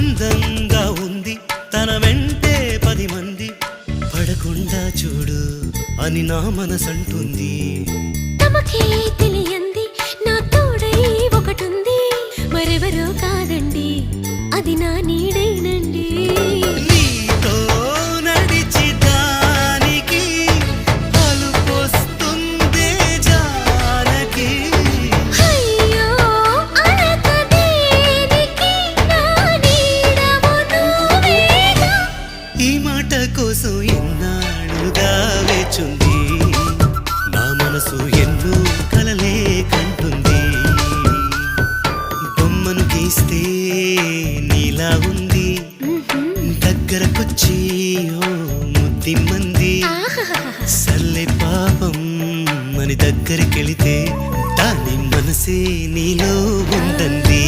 అందంగా ఉంది తన వెంటే 10 మంది పడకుండా చూడు అని నా మనసంటుంది. తమకే తెలియంది నా తోడై ఒకటుంది, మరెవరో కాదండి అది నా నీడైనండి. నీతో నడిచి దానికి అలుపొస్తుందే జానకి. అయ్యో అనక దేనికి నా నీడవు నువ్వేగా. ఈ మాట కోసం ఎన్నాళ్ళుగా వేచుంది నా మనసు ఎన్నో కలలే కంటుంది. బొమ్మను గీస్తే నీలా ఉంది దగ్గరకొచ్చి ఓ ముద్దిమ్మంది. సల్లే పాపం అని దగ్గరికెళితే దాని మనసే నీలో ఉందంది.